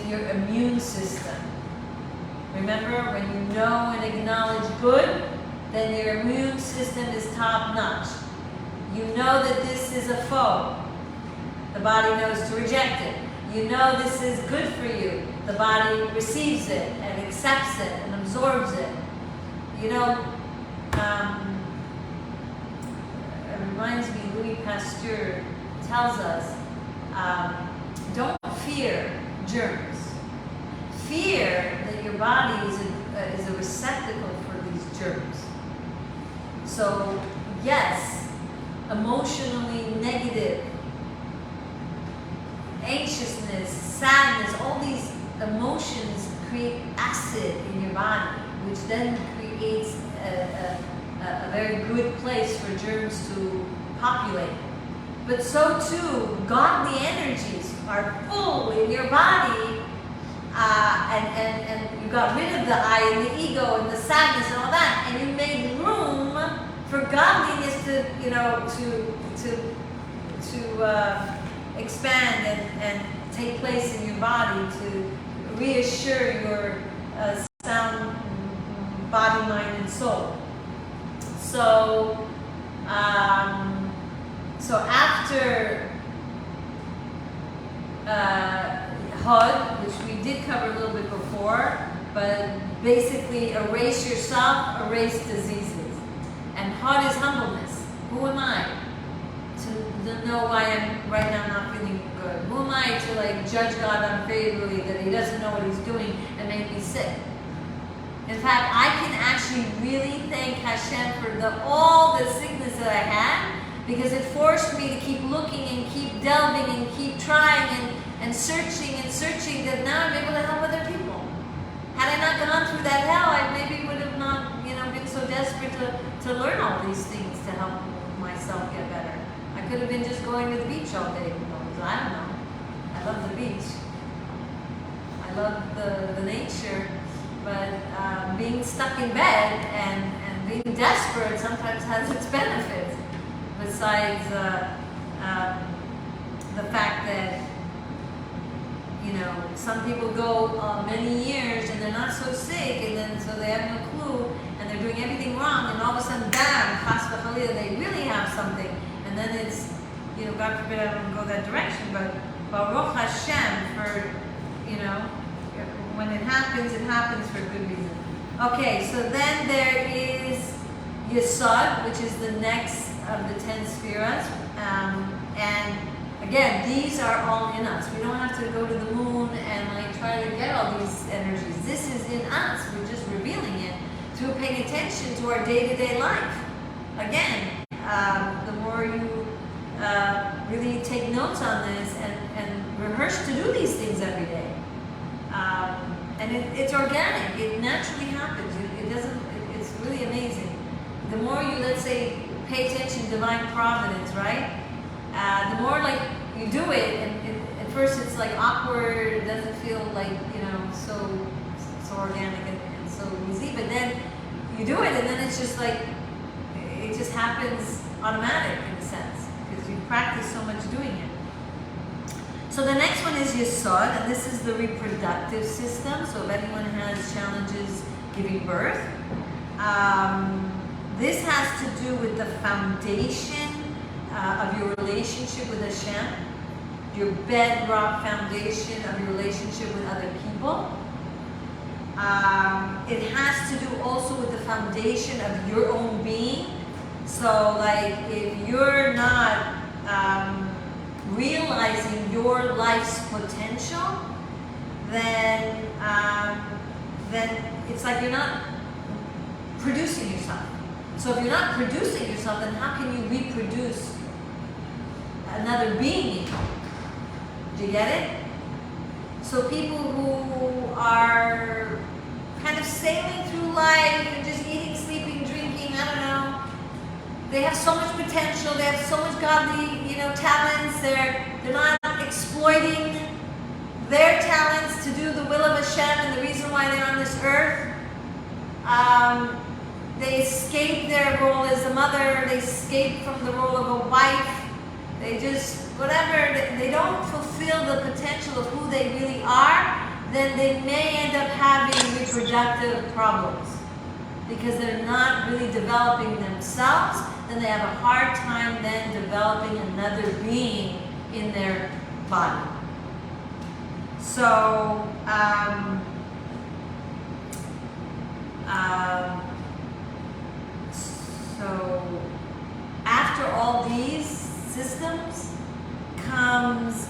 your immune system. Remember, when you know and acknowledge good, then your immune system is top notch. You know that this is a foe. The body knows to reject it. You know this is good for you. The body receives it and accepts it and absorbs it. You know, it reminds me, Louis Pasteur tells us, don't fear, germs. Fear that your body is a receptacle for these germs. So yes, emotionally negative, anxiousness, sadness, all these emotions create acid in your body, which then creates a very good place for germs to populate. But so too, godly energies are full in your body, and you got rid of the I and the ego and the sadness and all that, and you made room for godliness to, to expand and take place in your body, to reassure your sound body, mind, and soul. So, so after Hod, which we did cover a little bit before, but basically erase yourself, erase diseases. And Hod is humbleness. Who am I to know why I'm right now not feeling good? Who am I to judge God unfavorably that He doesn't know what He's doing and make me sick? In fact, I can actually really thank Hashem for all the sickness that I had, because it forced me to keep looking and keep delving and keep trying and searching, that now I'm able to help other people. Had I not gone through that hell, I maybe would have not, been so desperate to learn all these things to help myself get better. I could have been just going to the beach all day. I don't know. I love the beach. I love the nature. But being stuck in bed and being desperate sometimes has its benefits. Besides the fact that, some people go many years and they're not so sick, and then so they have no clue, and they're doing everything wrong, and all of a sudden, bam, chas v'chalila, they really have something, and then it's, God forbid I don't go that direction, but Baruch Hashem for, when it happens for good reason. Okay, so then there is Yasad, which is the next of the 10 spheres, and again, these are all in us. We don't have to go to the moon and try to get all these energies. This is in us. We're just revealing it through paying attention to our day-to-day life. Again, the more you really take notes on this and rehearse to do these things every day. And it's organic. It naturally happens. It doesn't. It's really amazing. The more you, let's say, pay attention to divine providence, right? The more you do it, and at first it's awkward. It doesn't feel so organic and so easy. But then you do it, and then it's just it just happens automatic in a sense, because you practice so much doing it. So the next one is Yasad, and this is the reproductive system. So if anyone has challenges giving birth, this has to do with the foundation of your relationship with Hashem, your bedrock foundation of your relationship with other people. It has to do also with the foundation of your own being. So if you're not realizing your life's potential, then it's you're not producing yourself. So if you're not producing yourself, then how can you reproduce another being? Do you get it? So people who are kind of sailing through life and just eating, sleeping, drinking, I don't know, they have so much potential, they have so much godly, talents, they're not exploiting their talents to do the will of Hashem and the reason why they're on this earth. They escape their role as a mother, they escape from the role of a wife, they just, whatever, they don't fulfill the potential of who they really are, then they may end up having reproductive problems because they're not really developing themselves. Then they have a hard time then developing another being in their body. So, so after all these systems comes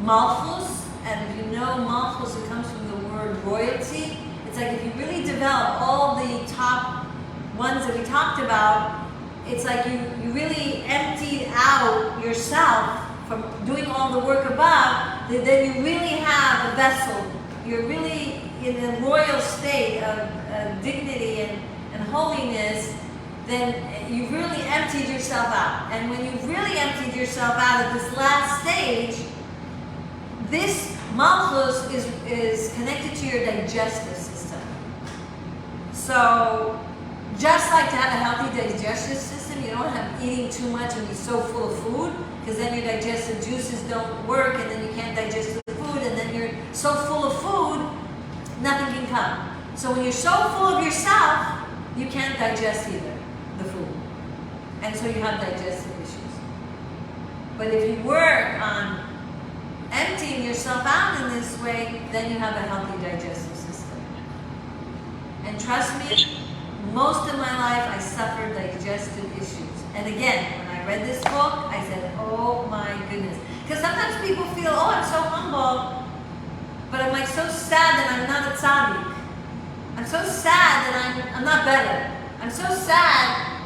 malchus, and if you know malchus, it comes from the word royalty. It's like if you really develop all the top ones that we talked about, it's like you really emptied out yourself from doing all the work above, then you really have a vessel. You're really in a royal state of dignity and holiness. Then you've really emptied yourself out. And when you've really emptied yourself out at this last stage, this malchus is connected to your digestive system. So just like to have a healthy digestive system, you don't have eating too much and be so full of food, because then your digestive juices don't work and then you can't digest the food, and then you're so full of food, nothing can come. So when you're so full of yourself, you can't digest either the food. And so you have digestive issues. But if you work on emptying yourself out in this way, then you have a healthy digestive system. And trust me, most of my life I suffered digestive issues. And again, when I read this book, I said, oh my goodness. Because sometimes people feel, oh, I'm so humble, but I'm like so sad that I'm not a tzaddik. I'm so sad that I'm not better. I'm so sad,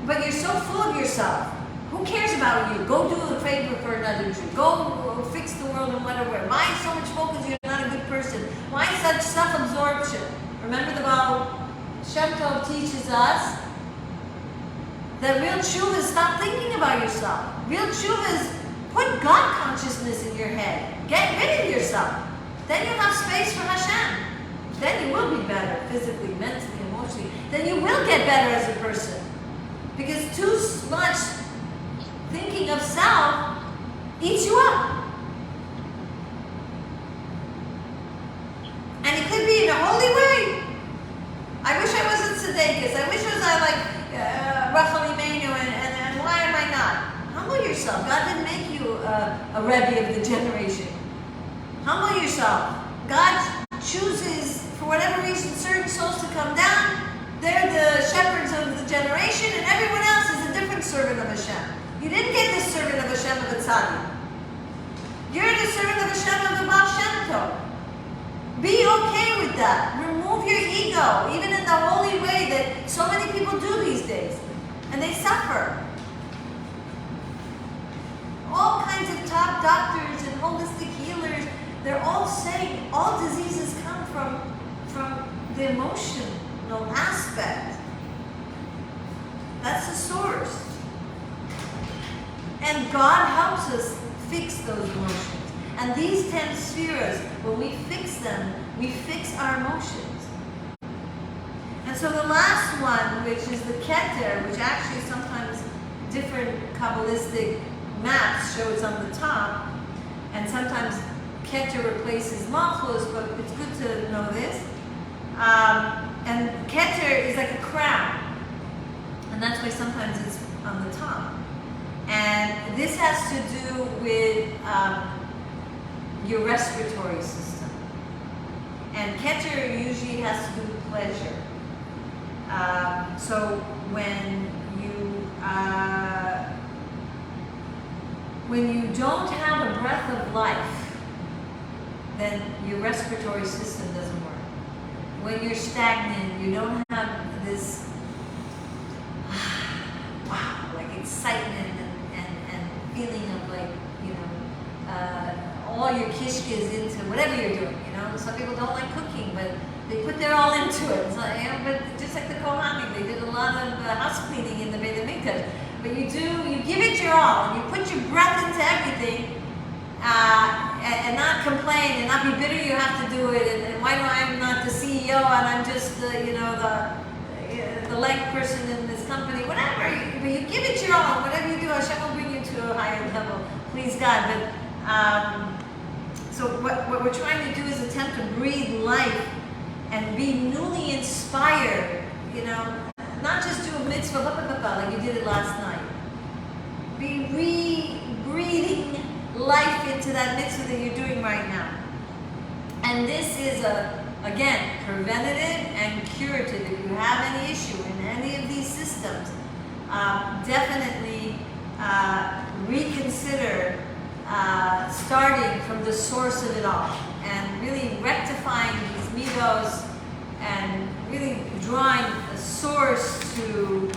but you're so full of yourself. Who cares about you? Go do a favor for another Jew. Go fix the world in whatever. Why so much focus? You're not a good person. Why such self-absorption? Remember the Baal Shem Tov teaches us that real tshuva is stop thinking about yourself. Real tshuva is put God consciousness in your head. Get rid of yourself. Then you'll have space for Hashem. Then you will be better physically, mentally, emotionally. Then you will get better as a person. Because too much thinking of self eats you up. And it could be in a holy way. I wish I wasn't tzedekis. I wish I was like Rachel Imenu, and why am I not? Humble yourself. God didn't make you a Rebbe of the generation. Humble yourself. God chooses, for whatever reason, certain souls to come down. They're the shepherds of the generation, and everyone else is a different servant of Hashem. You didn't get the servant of Hashem of a tzaddik. You're the servant of Hashem of the Baal Shem Tov. Be okay with that. Remove your ego, even in the holy way that so many people do these days. And they suffer. All kinds of top doctors and holistic healers, they're all saying all diseases come from the emotional aspect. That's the source. And God helps us fix those emotions. And these 10 spheres, when we fix them, we fix our emotions. And so the last one, which is the Keter, which actually sometimes different Kabbalistic maps show it's on the top, and sometimes Keter replaces Malchus, but it's good to know this. And Keter is like a crown, and that's why sometimes it's on the top. And this has to do with your respiratory system. And Keter usually has to do with pleasure. So when you don't have a breath of life, then your respiratory system doesn't work. When you're stagnant, you don't have this wow, like excitement and feeling of like, all your kishkas into whatever you're doing, Some people don't like cooking, but they put their all into it. So, but just like the Kohanim, they did a lot of house cleaning in the Beit HaMikdash. But you give it your all, and you put your breath into everything, and not complain, and not be bitter you have to do it, and why do I'm not the CEO, and I'm just, the leg person in this company, whatever. But you give it your all, whatever you do, Hashem will bring you to a higher level. Please God. But so what we're trying to do is attempt to breathe life and be newly inspired, not just do a mitzvah, like you did it last night. Be re-breathing life into that mitzvah that you're doing right now. And this is, again, preventative and curative. If you have any issue in any of these systems, definitely reconsider starting from the source of it all and really rectifying these midos and really drawing a source to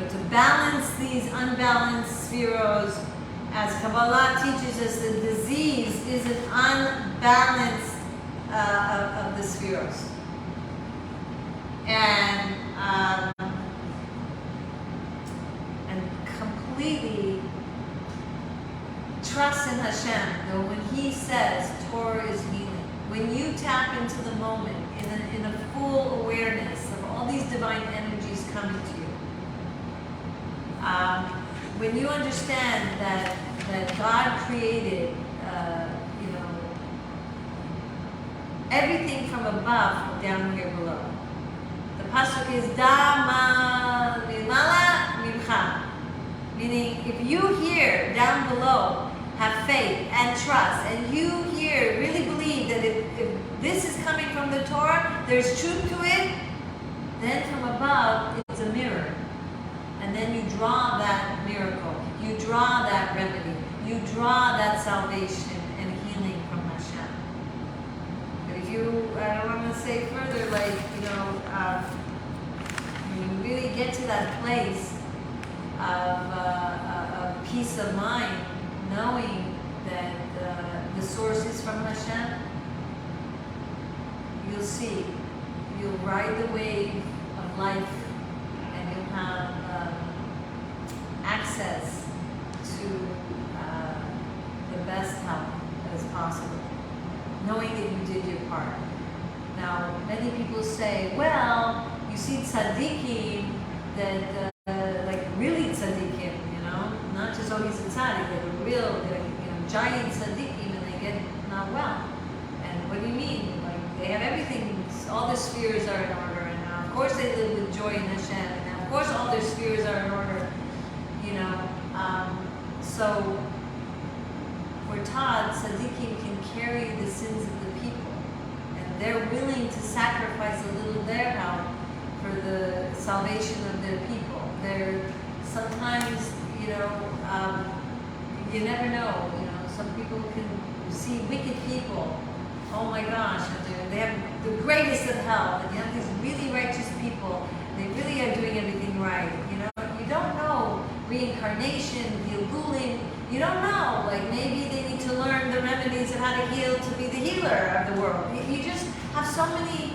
to balance these unbalanced spheros. As Kabbalah teaches us, the disease is an unbalance of the spheros. And completely trust in Hashem, though, when He says Torah is healing. When you tap into the moment in a full awareness of all these divine energies coming to you, when you understand that God created, everything from above down here below. The pasuk is Dama Mimala Mimcha, meaning if you here down below have faith and trust, and you here really believe that if this is coming from the Torah, there's truth to it, then from above it's a mirror. And then you draw that miracle, you draw that remedy, you draw that salvation and healing from Hashem. But if you, I want to say further, when you really get to that place of peace of mind, knowing that the source is from Hashem, you'll see, you'll ride the wave of life, and you'll have access to the best help as possible, knowing that you did your part. Now, many people say, well, you see tzaddikim that, like really tzaddikim, not just, oh, he's a tzaddik, they're real, giant tzaddikim, and they get not well. And what do you mean? Like, they have everything, all the spheres are in order, and now, of course they live with joy in Hashem, and now, of course all their spheres are in order, so we're taught tzaddikim can carry the sins of the people, and they're willing to sacrifice a little their help for the salvation of their people. They're sometimes, you never know. Some people can see wicked people. Oh my gosh, and they have the greatest of help, and you have these really righteous people. They really are doing everything right. You don't know reincarnation, Gilgulim. You don't know. Like maybe they need to learn the remedies of how to heal to be the healer of the world. You just have so many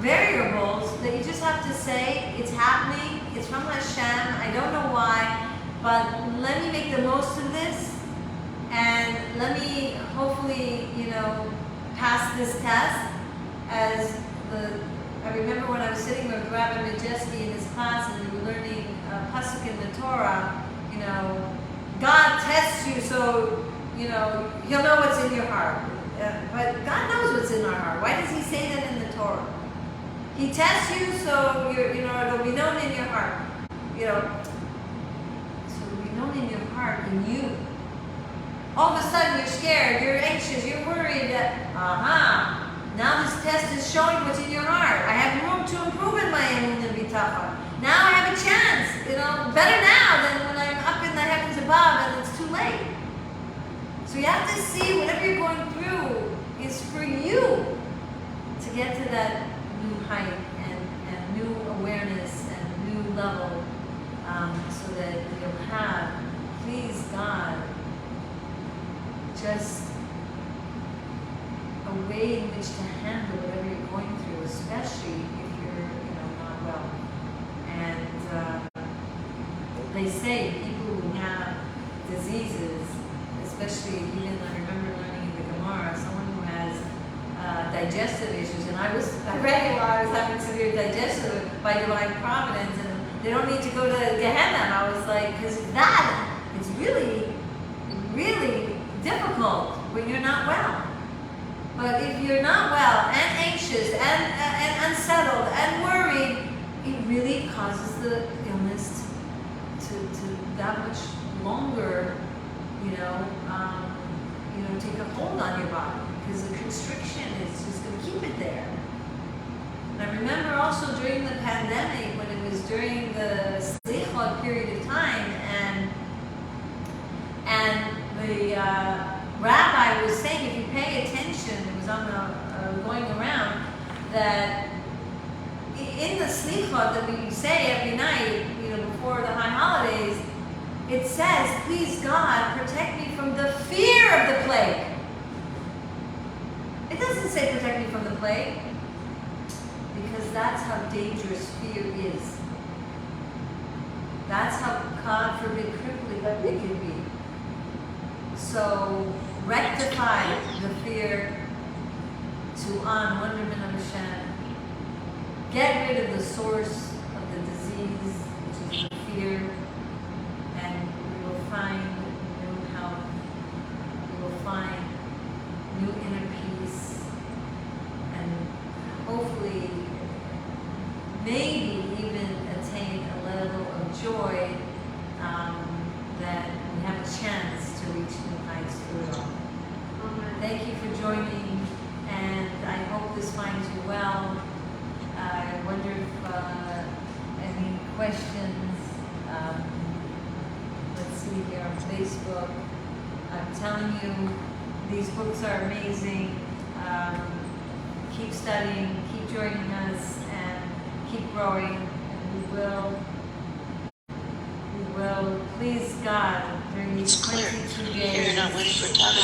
variables that you just have to say it's happening. It's from Hashem. I don't know why, but let me make the most of this, and let me hopefully, pass this test. I remember when I was sitting with Rabbi Majeski in his class, and we were learning pasuk in the Torah. God tests you so He'll know what's in your heart. But God knows what's in our heart. Why does He say that in the Torah? He tests you so it'll be known in your heart. So it'll be known in your heart, in you. All of a sudden you're scared, you're anxious, you're worried that, now this test is showing what's in your heart. I have room to improve in my emun and bitachon. Now I have a chance, better now than when I'm up in the heavens above and it's too late. So you have to see whatever you're going through is for you to get to that new height and new awareness and new level, so that you'll have, please God, just a way in which to handle whatever you're going through, especially if you're, not well. And they say people who have diseases, especially even I remember learning in the Gemara, someone who has digestive issues, and I read while I was having severe digestive by divine providence, and they don't need to go to Gehenna. I was like, because it's really, really difficult when you're not well. But if you're not well and anxious and unsettled and worried, it really causes the illness to that much longer, take a hold on your body, because the constriction is just going to keep it there. And I remember also during the pandemic, when it was during the Slichot period of time, and the rabbi was saying, if you pay attention, it was on the going around, that in the slichot that we say every night, before the high holidays, it says, please God, protect me from the fear of the plague. It doesn't say protect me from the plague, because that's how dangerous fear is. That's how, God forbid, crippling it can be. So, rectify the fear to wonderment of Hashem. Get rid of the source of the disease, which is the fear, and we will find new health. We will find new inner peace, and hopefully, maybe even attain a level of joy that we have a chance to reach new heights through it all. Thank you for joining, and I hope this finds you well. I wonder if any questions. Let's see here on Facebook. I'm telling you, these books are amazing. Keep studying, keep joining us, and keep growing. And we will, please God, during these 22 days, You're not waiting for time to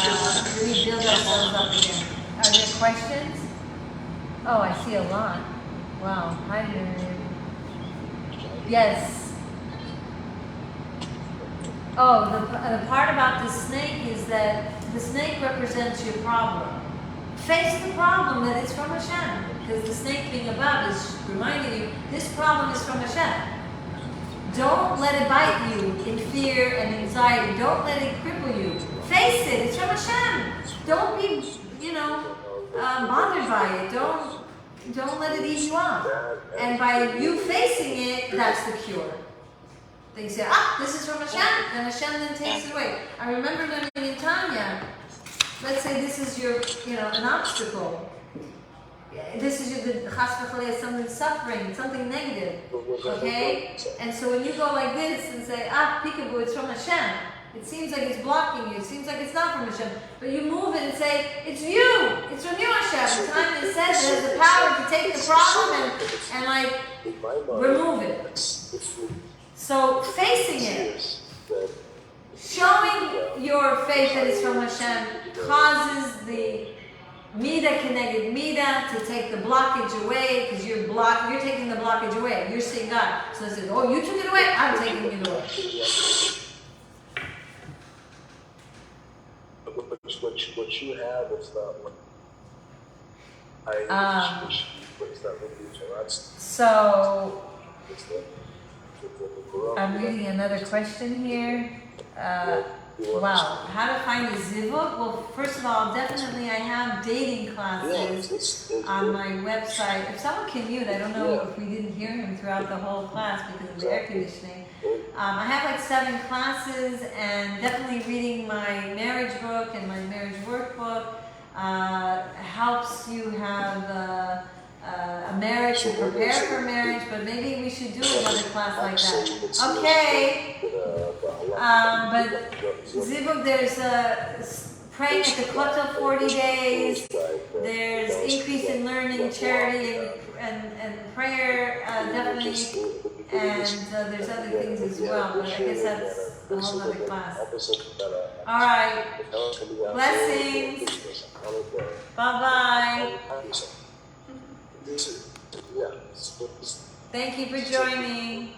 really build ourselves up again. Are there questions? Oh, I see a lot. Wow. Hi, Miriam. Yes. Oh, the part about the snake is that the snake represents your problem. Face the problem that it's from Hashem, because the snake being above is reminding you this problem is from Hashem. Don't let it bite you in fear and anxiety. Don't let it cripple you. Face it. It's from Hashem. Don't be, bothered by it. Don't let it eat you up. And by you facing it, that's the cure. Then you say, this is from Hashem. Then Hashem then takes it away. I remember learning in Tanya, let's say this is your, an obstacle. This is your, something suffering, something negative. Okay? And so when you go like this and say, peekaboo, it's from Hashem. It seems like it's blocking you. It seems like it's not from Hashem. But you move it and say, it's you. It's from you, Hashem. The time it says it has the power to take the problem and remove it. So facing it, showing your faith that it's from Hashem causes the Mida connected Mida to take the blockage away, because you're taking the blockage away. You're seeing God. So it says, you took it away, I'm taking it away. What you have is not what so I'm reading another question here. Wow, how to find a zivug? Well, first of all, definitely I have dating classes on my website. If someone can mute, I don't know if we didn't hear him throughout the whole class because of the air conditioning. I have 7 classes, and definitely reading my marriage book and my marriage workbook helps you have a marriage to prepare for marriage, but maybe we should do another class like that. Okay. But Zivug, there's praying at the Kotel 40 days, there's increase in learning, charity, and prayer, definitely, and there's other things as well, but I guess that's a whole other class. Alright, blessings, bye-bye. Thank you for joining.